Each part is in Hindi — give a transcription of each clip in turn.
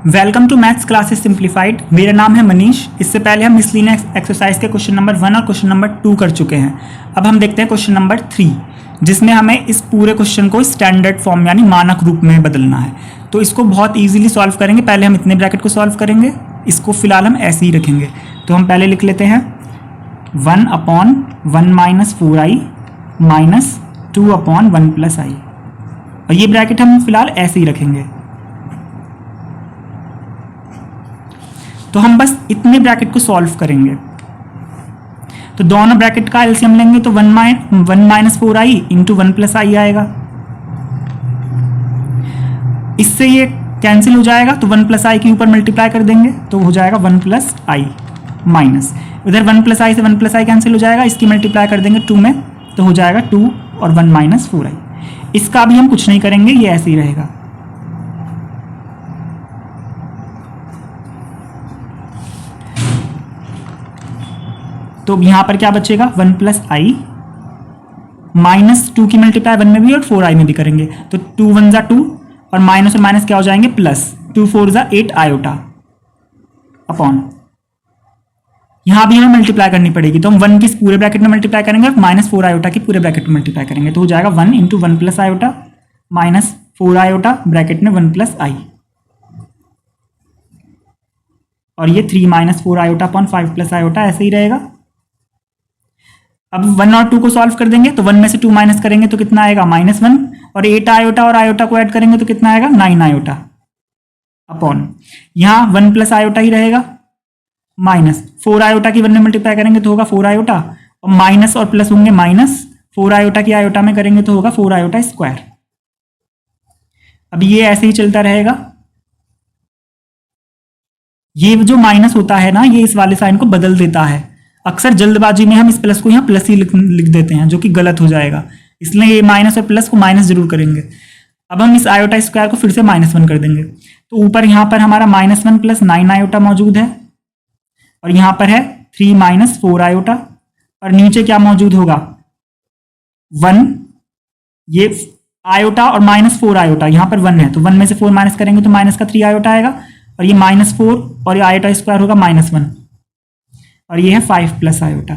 Welcome to maths classes simplified. मेरा नाम है मनीष। इससे पहले हम मिसलिनियस एक्सरसाइज के क्वेश्चन नंबर 1 और क्वेश्चन नंबर 2 कर चुके हैं। अब हम देखते हैं क्वेश्चन नंबर 3, जिसमें हमें इस पूरे क्वेश्चन को स्टैंडर्ड फॉर्म यानी मानक रूप में बदलना है। तो इसको बहुत ईजिली सॉल्व करेंगे। पहले हम इतने ब्रैकेट को सॉल्व करेंगे, इसको फिलहाल हम ऐसे ही रखेंगे। तो हम पहले लिख लेते हैं 1/1 minus 4i minus 2/1 plus i, और ये ब्रैकेट हम फिलहाल ऐसे ही रखेंगे। तो हम बस इतने ब्रैकेट को सॉल्व करेंगे। तो दोनों ब्रैकेट का एलसीएम लेंगे तो 1 माइनस 4i इंटू 1 प्लस आई आएगा। इससे ये कैंसिल हो जाएगा, तो 1 प्लस आई के ऊपर मल्टीप्लाई कर देंगे तो हो जाएगा 1 प्लस आई माइनस, इधर 1 प्लस आई से 1 प्लस आई कैंसिल हो जाएगा, इसकी मल्टीप्लाई कर देंगे 2 में तो हो जाएगा 2 और 1 माइनस 4i। इसका भी हम कुछ नहीं करेंगे, ये ऐसे ही रहेगा। तो यहां पर क्या बचेगा 1 प्लस आई माइनस 2 की मल्टीप्लाई 1 में भी और 4i में भी करेंगे तो 2 1 जा 2 और माइनस क्या हो जाएंगे प्लस, 2 4 जा 8 आयोटा अपॉन, यहां भी हमें मल्टीप्लाई करनी पड़ेगी तो हम 1 की पूरे ब्रैकेट में मल्टीप्लाई करेंगे और माइनस 4 आयोटा की पूरे ब्रैकेट में मल्टीप्लाई करेंगे तो हो जाएगा 1 into 1 plus iota minus 4 iota bracket में 1 प्लस आई, और ये 3 minus 4 iota upon 5 plus iota ऐसे ही रहेगा। अब 1 और 2 को सॉल्व कर देंगे तो 1 में से 2 माइनस करेंगे तो कितना आएगा -1, और 8 आयोटा और आयोटा को ऐड करेंगे तो कितना आएगा 9 आयोटा अपॉन, यहां 1 प्लस आयोटा ही रहेगा माइनस 4 आयोटा की 1 में मल्टीप्लाई करेंगे तो होगा 4 आयोटा, और माइनस और प्लस होंगे माइनस 4 आयोटा की आयोटा में करेंगे तो होगा 4 आयोटा स्क्वायर। अब ये ऐसे ही चलता रहेगा। ये जो माइनस होता है ना, ये इस वाले साइन को बदल देता है। अक्सर जल्दबाजी में हम इस प्लस को यहाँ प्लस ही लिख देते हैं, जो कि गलत हो जाएगा, इसलिए ये माइनस और प्लस को माइनस जरूर करेंगे। अब हम इस आयोटा स्क्वायर को फिर से -1 कर देंगे तो ऊपर यहाँ पर हमारा -1 प्लस 9 आयोटा मौजूद है, और यहाँ पर है 3 माइनस 4 आयोटा, और नीचे क्या मौजूद होगा 1, ये आयोटा और -4 आयोटा, यहाँ पर 1 है तो 1 में से 4 माइनस करेंगे तो माइनस का 3 आयोटा आएगा, और ये -4 और ये आयोटा स्क्वायर होगा -1, और ये है 5 प्लस आयोटा।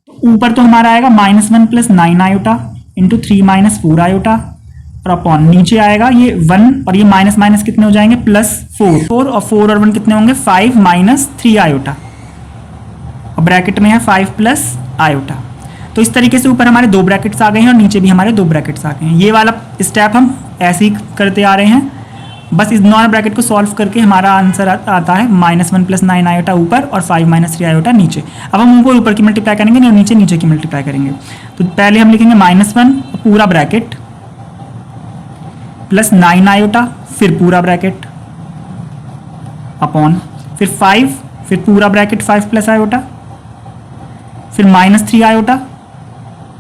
तो ऊपर तो हमारा आएगा -1 plus 9 iota into 3 minus 4 iota, और अपॉन नीचे आएगा ये 1 और ये माइनस माइनस कितने हो जाएंगे +4 और 4 और 1 कितने होंगे 5 माइनस 3 आयोटा, और ब्रैकेट में है 5 प्लस आयोटा। तो इस तरीके से ऊपर हमारे 2 ब्रैकेट्स आ गए हैं और नीचे भी हमारे 2 ब्रैकेट्स आ गए हैं। ये वाला स्टेप हम ऐसे ही करते आ रहे हैं। बस इस दोनों ब्रैकेट को सॉल्व करके हमारा आंसर आता है -1 प्लस 9 आयोटा ऊपर और 5 माइनस 3 आयोटा नीचे। अब हम ऊपर की मल्टीप्लाई करेंगे और नीचे की मल्टीप्लाई करेंगे। तो पहले हम लिखेंगे -1 पूरा ब्रैकेट प्लस 9 आयोटा, फिर पूरा ब्रैकेट अपॉन, फिर 5, फिर पूरा ब्रैकेट 5 प्लस आयोटा, फिर -3 आयोटा,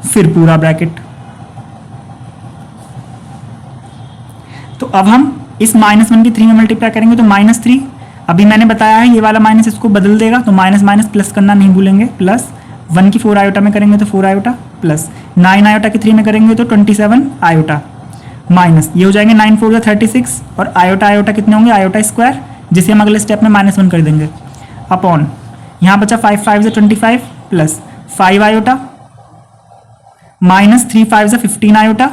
फिर पूरा ब्रैकेट। तो अब हम इस -1 की 3 में मल्टीप्लाई करेंगे तो -3, अभी मैंने बताया है ये वाला माइनस इसको बदल देगा, तो माइनस माइनस प्लस करना नहीं भूलेंगे, प्लस 1 की 4 आयोटा में करेंगे तो 4 आयोटा, प्लस 9 आयोटा की 3 में करेंगे तो 27 आयोटा, माइनस ये हो जाएंगे 9 4 36, और आयोटा कितने होंगे आयोटा स्क्वायर, जिसे हम अगले स्टेप में -1 कर देंगे, अपॉन यहाँ बचा 5 5 25 प्लस 5 आयोटा माइनस 3 5 15 आयोटा,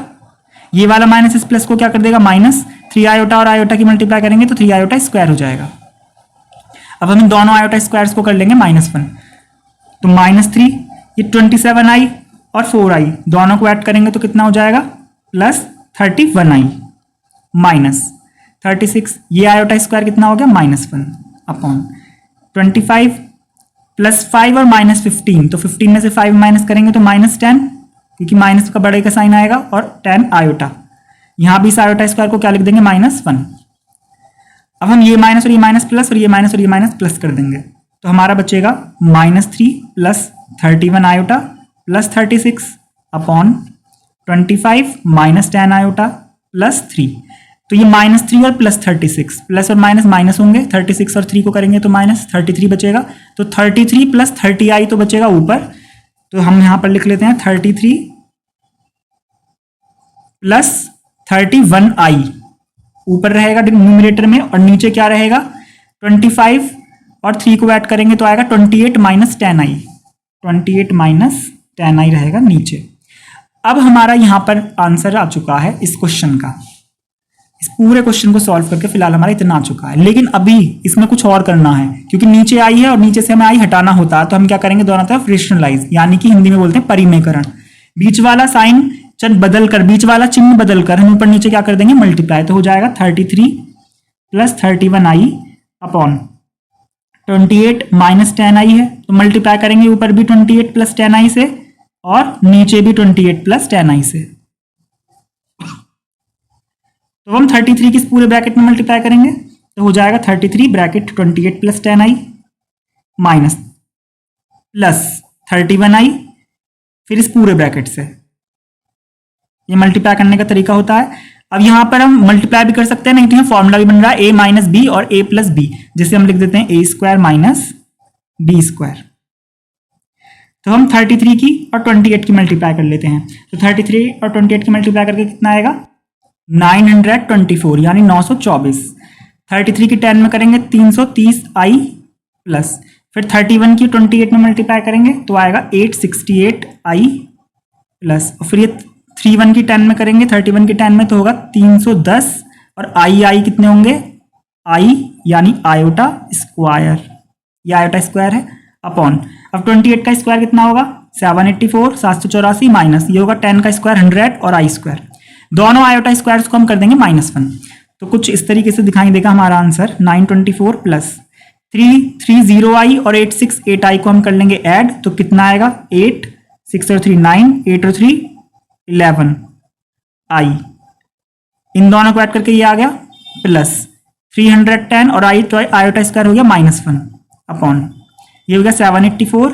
ये वाला माइनस इस प्लस को क्या कर देगा -3 आयोटा और आयोटा की मल्टीप्लाई करेंगे तो 3 आयोटा स्क्वायर हो जाएगा। अब हम इन दोनों आयोटा स्क्वायर्स को कर लेंगे -1, तो -3 ये 27i और 4i दोनों को ऐड करेंगे तो कितना हो जाएगा +31i माइनस 36, ये आयोटा स्क्वायर कितना हो गया -1 अपॉन 25 प्लस 5 और -15, तो 15 में से 5 माइनस करेंगे तो -10, क्योंकि माइनस का बड़े का साइन आएगा, और 10 आयोटा, यहां भी इस आयोटा स्क्वायर को क्या लिख देंगे -1। अब हम ये माइनस और ये माइनस प्लस और ये माइनस और ये माइनस प्लस कर देंगे तो हमारा बचेगा -3 plus 31 iota plus 36 upon 25 minus 10 iota plus 3। तो ये -3 और प्लस 36, प्लस और माइनस होंगे, 36 और 3 को करेंगे तो -33 बचेगा, तो 33 प्लस 30i तो बचेगा ऊपर, तो हम यहां पर लिख लेते हैं 33 प्लस 31i ऊपर रहेगा न्यूमरेटर में, और नीचे क्या रहेगा 25 और 3 को ऐड करेंगे तो आएगा 28 माइनस 10i, 28 माइनस 10i रहेगा नीचे। अब हमारा यहाँ पर आंसर आ चुका है इस क्वेश्चन का। इस पूरे क्वेश्चन को सॉल्व करके फिलहाल हमारा इतना आ चुका है, लेकिन अभी इसमें कुछ और करना है, क्योंकि नीचे आई है और नीचे से हमें आई हटाना होता है, तो हम क्या करेंगे दोनों तरफ रेशनलाइज, यानी कि हिंदी में बोलते हैं परिमेयकरण। बीच वाला साइन बदल कर, बीच वाला चिन्ह बदल कर हम ऊपर नीचे क्या कर देंगे मल्टीप्लाई, तो हो जाएगा 33 plus 31i upon 28 minus 10i है, तो मल्टीप्लाई करेंगे ऊपर भी 28 प्लस 10i से और नीचे भी 28 प्लस 10i से। तो हम 33 किस पूरे ब्रैकेट में मल्टीप्लाई करेंगे तो हो जाएगा 33 bracket 28 plus 10i minus plus 31i, फिर इस पूरे ब्रैकेट से। ये मल्टीप्लाई करने का तरीका होता है। अब यहां पर हम मल्टीप्लाई भी कर सकते हैं, नहीं तो यहाँ फॉर्मूला भी बन रहा है a माइनस बी और a प्लस बी, जिसे हम लिख देते हैं a square minus B square. तो हम 33 की और 28 की मल्टीप्लाई कर लेते हैं, तो 33 और 28 की मल्टीप्लाई करके कितना आएगा 924 यानी 924। 33 की 10 में करेंगे 330i प्लस, फिर 31 की 28 में मल्टीप्लाई करेंगे तो आएगा 868i प्लस, और फिर ये 31 की 10 में करेंगे 31 की 10 में तो होगा 310, और आई कितने होंगे i यानी आयोटा स्क्वायर, ये आयोटा स्क्वायर है अपॉन, अब 28 का स्क्वायर कितना होगा 784 784 माइनस ये होगा 10 का स्क्वायर 100 और i स्क्वायर, दोनों आयोटा स्क्वायर को हम कर देंगे -1। तो कुछ इस तरीके से दिखाई देगा हमारा आंसर 924 प्लस 330i और 868i को हम कर लेंगे ऐड, तो कितना आएगा 8 6 और 3 9 8 और 3 11i, इन दोनों को ऐड करके ये आ गया प्लस 310 और आयोटा स्क्वायर हो गया -1 अपॉन, ये हो गया 784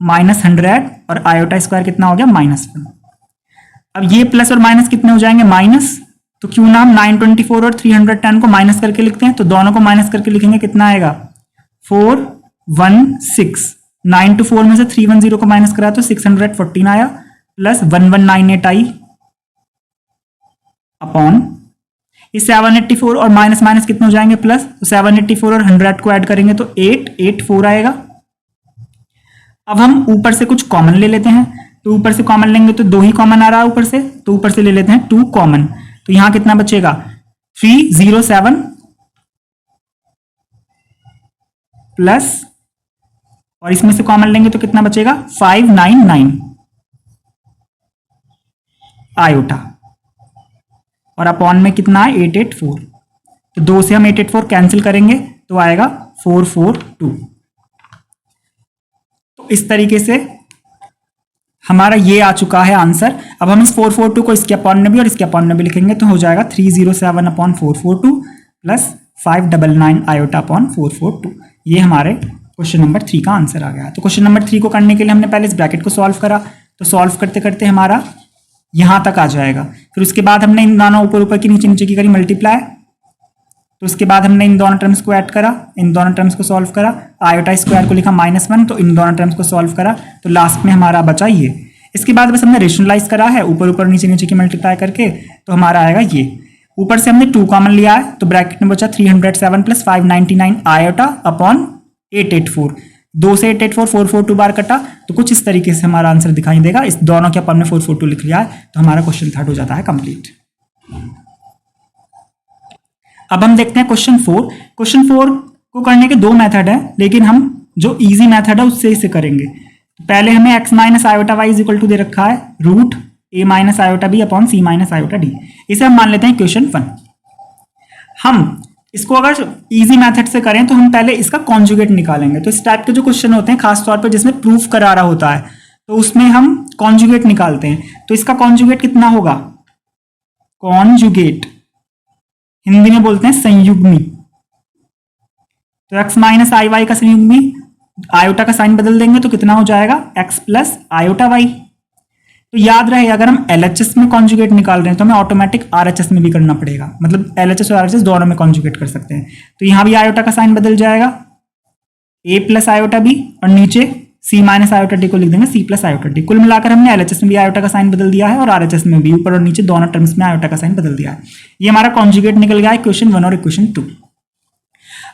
माइनस 100 और आयोटा स्क्वायर कितना हो गया -1। अब ये प्लस और माइनस कितने हो जाएंगे माइनस, तो क्यों ना हम 924 और 310 को माइनस करके लिखते हैं, तो दोनों को माइनस करके लिखेंगे कितना आएगा 416, 9 to 4 में से 310 को माइनस करा तो 614 आया प्लस 1198i अपॉन, ये 784 और माइनस माइनस कितने हो जाएंगे प्लस, तो 784 और 100 को ऐड करेंगे तो 884 आएगा। अब हम ऊपर से कुछ कॉमन ले लेते हैं, तो ऊपर से कॉमन लेंगे तो 2 ही कॉमन आ रहा है ऊपर से, तो ऊपर से ले लेते हैं 2 कॉमन, तो यहां कितना बचेगा 307 प्लस, और इसमें से कॉमन लेंगे तो कितना बचेगा 599 आयोटा, और अपॉन में कितना है 884, तो 2 से हम 884 कैंसिल करेंगे तो आएगा 442। तो इस तरीके से हमारा ये आ चुका है आंसर। अब हम इस 442 को इसके अपॉन में भी और इसके अपॉन में भी लिखेंगे, तो हो जाएगा 307 अपॉन 442 प्लस 599 आयोटा अपॉन 442। ये हमारे क्वेश्चन नंबर 3 का आंसर आ गया। तो क्वेश्चन नंबर 3 को करने के लिए हमने पहले इस ब्रैकेट को सॉल्व करा, तो सॉल्व करते करते हमारा यहां तक आ जाएगा। फिर उसके बाद हमने इन दोनों ऊपर ऊपर की नीचे नीचे की करी मल्टीप्लाई, तो उसके बाद हमने इन दोनों टर्म्स को ऐड करा, इन दोनों टर्म्स को सॉल्व करा, आयोटा स्क्वायर को लिखा -1, तो इन दोनों टर्म्स को सॉल्व करा, तो लास्ट में हमारा बचा ये। इसके बाद बस हमने रेशनलाइज करा है ऊपर ऊपर नीचे नीचे की मल्टीप्लाई करके, तो हमारा आएगा ये। ऊपर से हमने 2 कॉमन लिया है, तो ब्रैकेट में बचा 307 प्लस 599 आयोटा अपॉन 884, 2 से 884 442 बार कटा, तो कुछ इस तरीके से हमारा आंसर दिखाई देगा। इस दोनों के अपन ने 442 लिख लिया है, तो हमारा क्वेश्चन 3 हो जाता है कंप्लीट। अब हम देखते हैं क्वेश्चन 4। क्वेश्चन 4 को करने के 2 मेथड है, लेकिन हम जो इजी मेथड है उससे इसे करेंगे। पहले हमें x minus iota y equal to दे रखा है root a minus iota b upon c minus iota d, इसे हम मान लेते हैं इक्वेशन 1। हम इसको अगर इजी मेथड से करें तो हम पहले इसका कॉन्जुगेट निकालेंगे। तो इस टाइप के जो क्वेश्चन होते हैं खासतौर पर जिसमें प्रूफ करा रहा होता है, तो उसमें हम कॉन्जुगेट निकालते हैं। तो इसका कॉन्जुगेट कितना होगा, कॉन्जुगेट हिंदी में बोलते हैं संयुग्मी। तो x माइनस आई वाई का संयुग्मी, आयोटा का साइन बदल देंगे तो कितना हो जाएगा x प्लस आयोटा वाई। तो याद रहे अगर हम LHS में कॉन्जुगेट निकाल रहे हैं तो हमें ऑटोमेटिक RHS में भी करना पड़ेगा, मतलब LHS और RHS दोनों में कॉन्जुगेट कर सकते हैं। तो यहां भी आयोटा का साइन बदल जाएगा a प्लस आयोटा बी, और नीचे सी माइनस आयोटा डी को लिख देंगे सी प्लस आयोटा डी। कुल मिलाकर हमने एलएचएस में भी आयोटा का साइन बदल दिया है और आरएचएस में भी ऊपर और नीचे दोनों टर्म्स में आयोटा का साइन बदल दिया है। ये हमारा कॉन्जुगेट निकल गया है इक्वेशन 1 और इक्वेशन 2।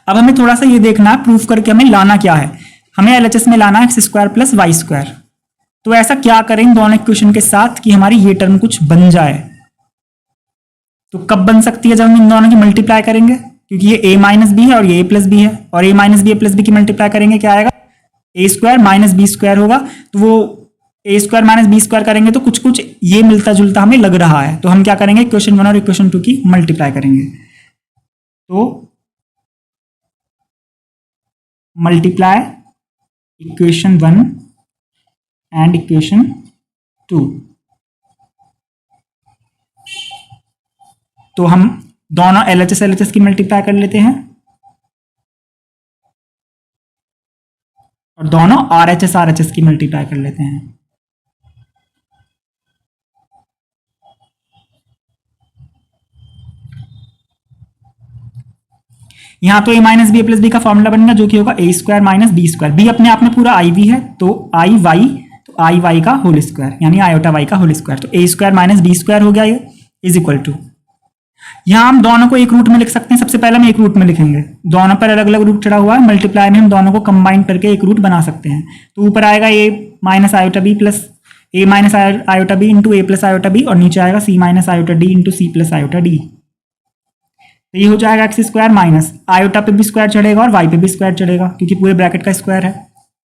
अब हमें थोड़ा सा ये देखना है, प्रूफ करके हमें लाना क्या है। हमें एलएचएस में लाना है X square plus Y square. तो ऐसा क्या करें इन दोनों इक्वेशन के साथ कि हमारी ये टर्म कुछ बन जाए। तो कब बन सकती है, जब हम इन दोनों की मल्टीप्लाई करेंगे, क्योंकि ये a माइनस बी है और ये a प्लस बी है, और a minus B plus B की मल्टीप्लाई करेंगे क्या आएगा, a square minus B square होगा। तो वो a square minus B square करेंगे तो कुछ कुछ ये मिलता जुलता हमें लग रहा है। तो हम क्या करेंगे, इक्वेशन 1 और इक्वेशन 2 की मल्टीप्लाई करेंगे। तो मल्टीप्लाई इक्वेशन 1 एंड इक्वेशन 2। तो हम दोनों एलएचएस की मल्टीप्लाई कर लेते हैं और दोनों आरएचएस की मल्टीप्लाई कर लेते हैं। यहां तो a minus B plus B का फॉर्मूला बनेगा जो कि होगा a square minus B square. B अपने आप में पूरा आई वी है तो आई वाई का होल स्क्वायर यानी आयोटा वाई का होल स्क्वायर। तो a square minus B square हो गया ये इज इक्वल टू, यहां हम दोनों को एक रूट में लिख सकते हैं। सबसे पहले हम एक रूट में लिखेंगे, दोनों पर अलग अलग रूट चढ़ा हुआ है, मल्टीप्लाई में हम दोनों को कंबाइन करके एक रूट बना सकते हैं। तो ऊपर आएगा a minus iota B plus a minus iota B into A plus iota B, और नीचे आएगा c minus iota D into C plus iota D. तो ये हो जाएगा एक्स स्क्वायर माइनस आयोटा पे भी स्क्वायर चढ़ेगा और वाई पे भी स्क्वायर चढ़ेगा क्योंकि पूरे ब्रैकेट का स्क्वायर है,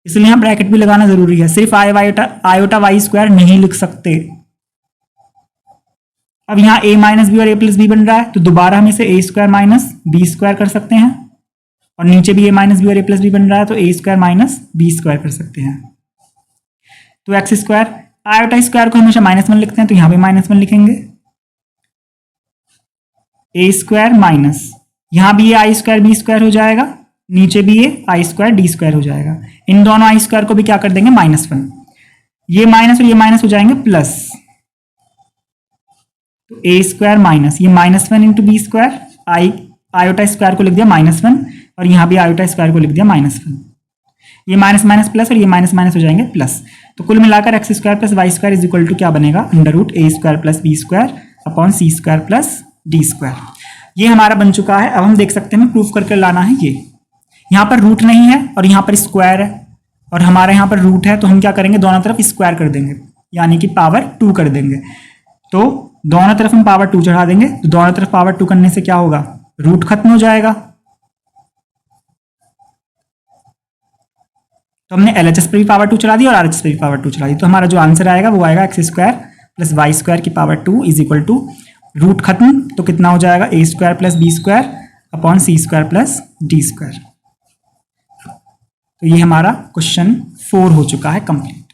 इसलिए हम ब्रैकेट भी लगाना जरूरी है। सिर्फ आयोटा वाई स्क्वायर नहीं लिख सकते। अब यहाँ a माइनस बी और a प्लस बी बन रहा है तो दोबारा हम इसे a square minus B square कर सकते हैं, और नीचे भी a माइनस बी और a प्लस बी बन रहा है तो a square minus B square कर सकते हैं। तो एक्स स्क्वायर, आयोटा स्क्वायर को हमेशा -1 लिखते हैं तो यहाँ भी -1 लिखेंगे। a स्क्वायर माइनस यहाँ भी ये आई स्क्वायर बी स्क्वायर हो जाएगा, नीचे भी ये आई स्क्वायर डी स्क्वायर हो जाएगा। इन दोनों आई स्क्वायर को भी क्या कर देंगे -1, ये माइनस और ये माइनस हो जाएंगे प्लस। तो a स्क्वायर माइनस ये -1 into B square, iota square को लिख दिया -1 और यहाँ भी आयोटा स्क्वायर को लिख दिया -1। ये माइनस माइनस प्लस और ये माइनस माइनस हो जाएंगे प्लस। तो कुल मिलाकर X square plus Y square is equal to क्या बनेगा, under root a square plus B square upon C square plus D square. ये हमारा बन चुका है। अब हम देख सकते हैं प्रूफ करके लाना है। ये यहाँ पर रूट नहीं है और यहाँ पर स्क्वायर है और हमारे यहाँ पर रूट है, तो हम क्या करेंगे, दोनों तरफ स्क्वायर कर देंगे यानी कि पावर 2 कर देंगे। तो दोनों तरफ हम पावर 2 चढ़ा देंगे, तो दोनों तरफ पावर 2 करने से क्या होगा, रूट खत्म हो जाएगा। तो हमने एलएचएस पर भी पावर 2 चढ़ा दी और आरएचएस पर भी पावर 2 चढ़ा दी। तो हमारा जो आंसर आएगा वो आएगा x square plus Y square की power 2 is equal to root खत्म, तो कितना हो जाएगा, a square plus B square upon C square plus D square. तो ये हमारा क्वेश्चन 4 हो चुका है कंप्लीट।